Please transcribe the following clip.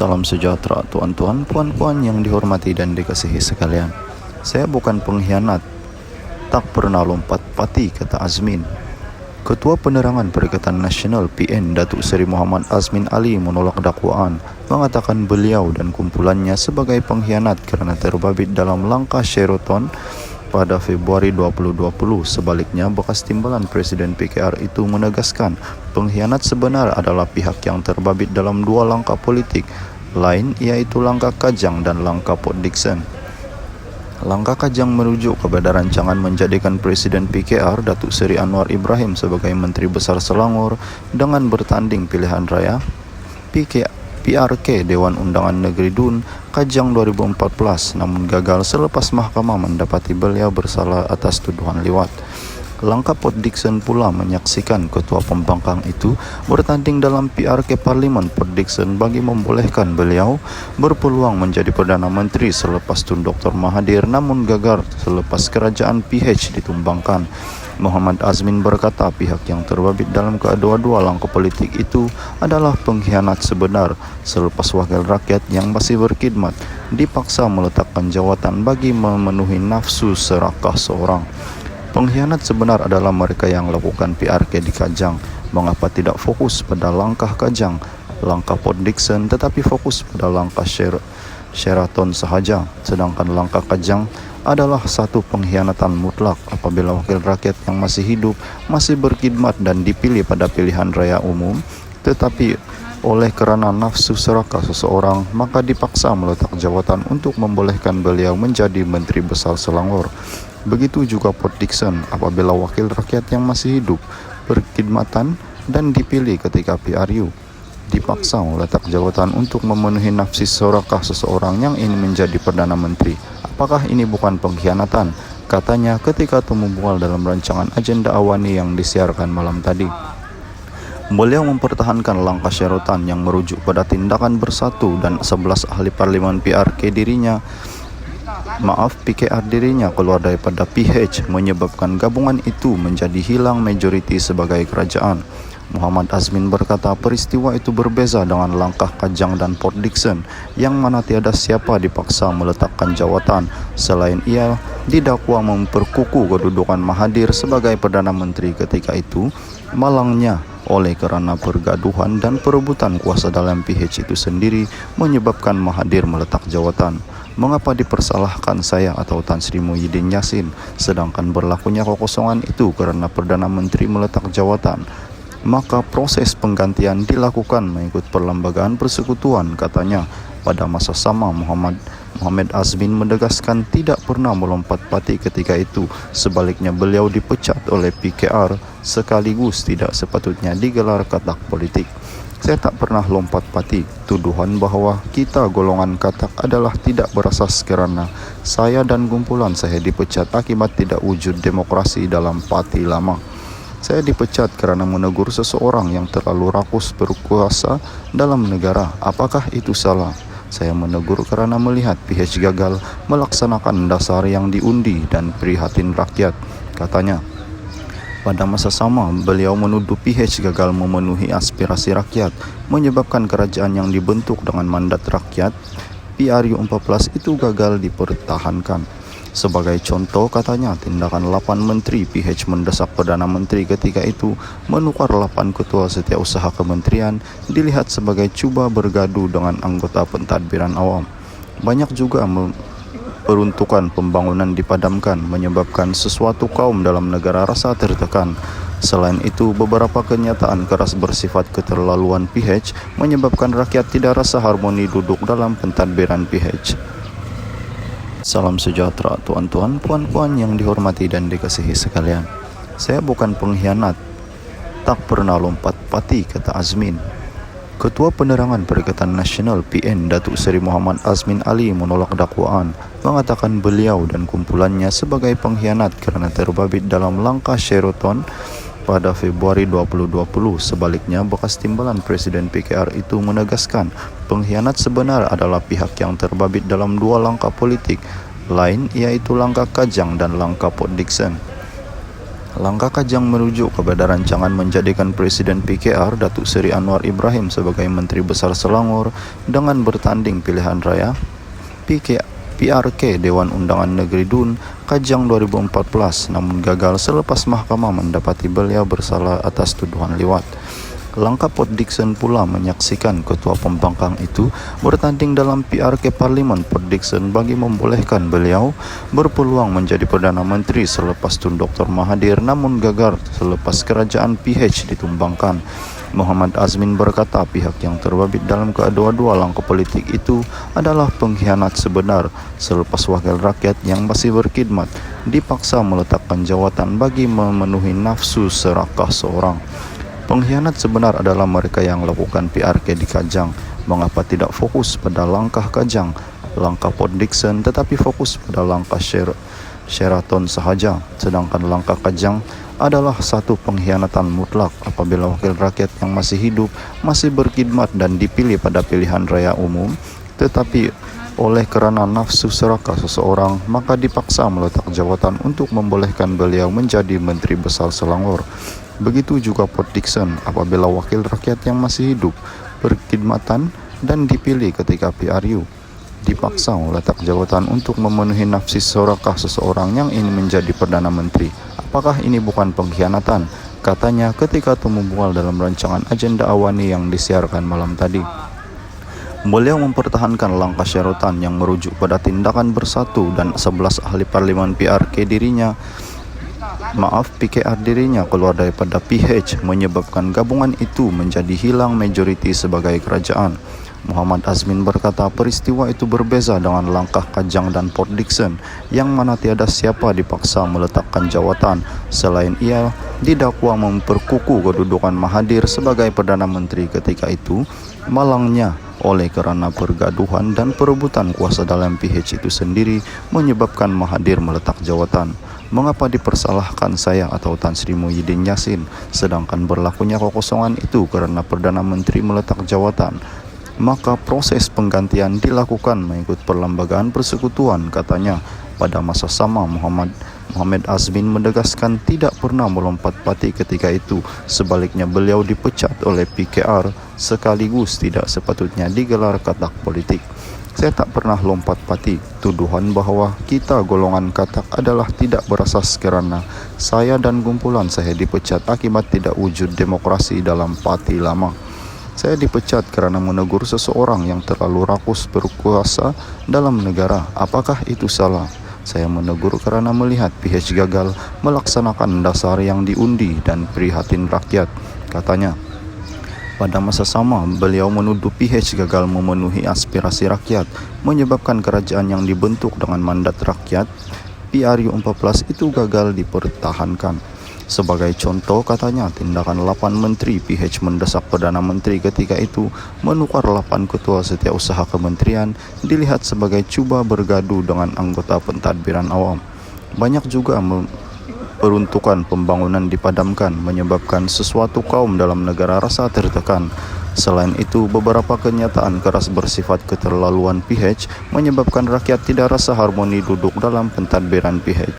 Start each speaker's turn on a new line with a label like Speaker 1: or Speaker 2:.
Speaker 1: Salam sejahtera tuan-tuan, puan-puan yang dihormati dan dikasihi sekalian. Saya bukan pengkhianat, tak pernah lompat pati, kata Azmin. Ketua Penerangan Perikatan Nasional PN Datuk Seri Muhammad Azmin Ali menolak dakwaan, mengatakan beliau dan kumpulannya sebagai pengkhianat kerana terbabit dalam langkah Sheraton pada Februari 2020. Sebaliknya, bekas timbalan Presiden PKR itu menegaskan pengkhianat sebenar adalah pihak yang terbabit dalam dua langkah politik lain, iaitu langkah Kajang dan langkah Port Dickson. Langkah Kajang merujuk kepada rancangan menjadikan Presiden PKR Datuk Seri Anwar Ibrahim sebagai Menteri Besar Selangor dengan bertanding pilihan raya PRK Dewan Undangan Negeri DUN Kajang 2014, namun gagal selepas mahkamah mendapati beliau bersalah atas tuduhan liwat. Langkah Port Dickson pula menyaksikan ketua pembangkang itu bertanding dalam PRK Parlimen Port Dickson bagi membolehkan beliau berpeluang menjadi Perdana Menteri selepas Tun Dr. Mahathir, namun gagal selepas kerajaan PH ditumbangkan. Muhammad Azmin berkata pihak yang terbabit dalam kedua-dua langkah politik itu adalah pengkhianat sebenar selepas wakil rakyat yang masih berkhidmat dipaksa meletakkan jawatan bagi memenuhi nafsu serakah seorang. Pengkhianat sebenar adalah mereka yang lakukan PRK di Kajang. Mengapa tidak fokus pada langkah Kajang, langkah Port Dickson, tetapi fokus pada langkah Sheraton sahaja? Sedangkan langkah Kajang adalah satu pengkhianatan mutlak apabila wakil rakyat yang masih hidup, masih berkhidmat dan dipilih pada pilihan raya umum, tetapi oleh kerana nafsu serakah seseorang, maka dipaksa meletak jawatan untuk membolehkan beliau menjadi Menteri Besar Selangor. Begitu juga Port Dickson apabila wakil rakyat yang masih hidup, berkhidmatan dan dipilih ketika PRU dipaksa meletak jawatan untuk memenuhi nafsu serakah seseorang yang ingin menjadi Perdana Menteri. Apakah ini bukan pengkhianatan? Katanya ketika membual dalam rancangan agenda awani yang disiarkan malam tadi. Beliau mempertahankan langkah Sheraton yang merujuk pada tindakan bersatu dan 11 ahli parlimen PKR dirinya keluar daripada PH menyebabkan gabungan itu menjadi hilang majoriti sebagai kerajaan. Muhammad Azmin berkata peristiwa itu berbeza dengan langkah Kajang dan Port Dickson yang mana tiada siapa dipaksa meletakkan jawatan selain ia didakwa memperkukuh kedudukan Mahathir sebagai Perdana Menteri ketika itu. Malangnya, oleh kerana pergaduhan dan perebutan kuasa dalam PH itu sendiri menyebabkan Mahathir meletak jawatan. Mengapa dipersalahkan saya atau Tan Sri Muhyiddin Yassin sedangkan berlakunya kekosongan itu kerana Perdana Menteri meletak jawatan? Maka proses penggantian dilakukan mengikut perlembagaan persekutuan, katanya. Pada masa sama, Muhammad Azmin menegaskan tidak pernah melompat pati ketika itu. Sebaliknya, beliau dipecat oleh PKR sekaligus tidak sepatutnya digelar katak politik. Saya tak pernah lompat pati. Tuduhan bahawa kita golongan katak adalah tidak berasas kerana saya dan kumpulan saya dipecat akibat tidak wujud demokrasi dalam parti lama. Saya dipecat kerana menegur seseorang yang terlalu rakus berkuasa dalam negara. Apakah itu salah? Saya menegur kerana melihat PH gagal melaksanakan dasar yang diundi dan prihatin rakyat, katanya. Pada masa sama, beliau menuduh PH gagal memenuhi aspirasi rakyat, menyebabkan kerajaan yang dibentuk dengan mandat rakyat PRU 14 itu gagal dipertahankan. Sebagai contoh, katanya, tindakan 8 menteri PH mendesak Perdana Menteri ketika itu menukar 8 ketua setiausaha kementerian dilihat sebagai cuba bergaduh dengan anggota pentadbiran awam. Banyak juga peruntukan pembangunan dipadamkan, menyebabkan sesuatu kaum dalam negara rasa tertekan. Selain itu, beberapa kenyataan keras bersifat keterlaluan PH menyebabkan rakyat tidak rasa harmoni duduk dalam pentadbiran PH. Salam sejahtera tuan-tuan, puan-puan yang dihormati dan dikasihi sekalian. Saya bukan pengkhianat, tak pernah lompat pati, kata Azmin. Ketua Penerangan Perikatan Nasional PN Datuk Seri Muhammad Azmin Ali menolak dakwaan, mengatakan beliau dan kumpulannya sebagai pengkhianat kerana terbabit dalam langkah Sheraton pada Februari 2020. Sebaliknya, bekas timbalan Presiden PKR itu menegaskan pengkhianat sebenar adalah pihak yang terbabit dalam dua langkah politik lain, iaitu langkah Kajang dan langkah Port Dickson. Langkah Kajang merujuk kepada rancangan menjadikan Presiden PKR Datuk Seri Anwar Ibrahim sebagai Menteri Besar Selangor dengan bertanding pilihan raya PRK Dewan Undangan Negeri DUN Kajang 2014, namun gagal selepas mahkamah mendapati beliau bersalah atas tuduhan liwat. Langkah Port Dickson pula menyaksikan ketua pembangkang itu bertanding dalam PRK Parlimen Port Dickson bagi membolehkan beliau berpeluang menjadi Perdana Menteri selepas Tun Dr. Mahathir, namun gagal selepas kerajaan PH ditumbangkan. Muhammad Azmin berkata pihak yang terbabit dalam kedua-dua langkah politik itu adalah pengkhianat sebenar selepas wakil rakyat yang masih berkhidmat dipaksa meletakkan jawatan bagi memenuhi nafsu serakah seorang. Pengkhianat sebenar adalah mereka yang lakukan PRK di Kajang. Mengapa tidak fokus pada langkah Kajang, langkah Port Dickson, tetapi fokus pada langkah Sheraton sahaja? Sedangkan langkah Kajang adalah satu pengkhianatan mutlak apabila wakil rakyat yang masih hidup, masih berkhidmat dan dipilih pada pilihan raya umum, tetapi oleh kerana nafsu serakah seseorang, maka dipaksa meletak jawatan untuk membolehkan beliau menjadi Menteri Besar Selangor. Begitu juga Port Dickson apabila wakil rakyat yang masih hidup, berkhidmatan dan dipilih ketika PRU, dipaksa meletak jawatan untuk memenuhi nafsu serakah seseorang yang ingin menjadi Perdana Menteri. Apakah ini bukan pengkhianatan? Katanya ketika membual dalam rancangan agenda awani yang disiarkan malam tadi. Beliau mempertahankan langkah Sheraton yang merujuk pada tindakan bersatu dan 11 ahli parlimen PKR dirinya keluar daripada PH menyebabkan gabungan itu menjadi hilang majoriti sebagai kerajaan. Muhammad Azmin berkata peristiwa itu berbeza dengan langkah Kajang dan Port Dickson yang mana tiada siapa dipaksa meletakkan jawatan selain ia didakwa memperkukuh kedudukan Mahathir sebagai Perdana Menteri ketika itu. Malangnya, oleh kerana pergaduhan dan perebutan kuasa dalam PH itu sendiri menyebabkan Mahathir meletak jawatan. Mengapa dipersalahkan saya atau Tan Sri Muhyiddin Yassin sedangkan berlakunya kekosongan itu kerana Perdana Menteri meletak jawatan? Maka proses penggantian dilakukan mengikut perlembagaan persekutuan, katanya. Pada masa sama, Muhammad Azmin menegaskan tidak pernah melompat parti ketika itu. Sebaliknya beliau dipecat oleh PKR sekaligus tidak sepatutnya digelar katak politik. Saya tak pernah lompat parti. Tuduhan bahawa kita golongan katak adalah tidak berasas kerana saya dan kumpulan saya dipecat akibat tidak wujud demokrasi dalam parti lama. Saya dipecat kerana menegur seseorang yang terlalu rakus berkuasa dalam negara. Apakah itu salah? Saya menegur kerana melihat PH gagal melaksanakan dasar yang diundi dan prihatin rakyat, katanya. Pada masa sama, beliau menuduh PH gagal memenuhi aspirasi rakyat, menyebabkan kerajaan yang dibentuk dengan mandat rakyat PRU 14 itu gagal dipertahankan. Sebagai contoh, katanya, tindakan 8 menteri PH mendesak Perdana Menteri ketika itu menukar 8 ketua setiausaha kementerian dilihat sebagai cuba bergaduh dengan anggota pentadbiran awam. Banyak juga peruntukan pembangunan dipadamkan, menyebabkan sesuatu kaum dalam negara rasa tertekan. Selain itu, beberapa kenyataan keras bersifat keterlaluan PH menyebabkan rakyat tidak rasa harmoni duduk dalam pentadbiran PH.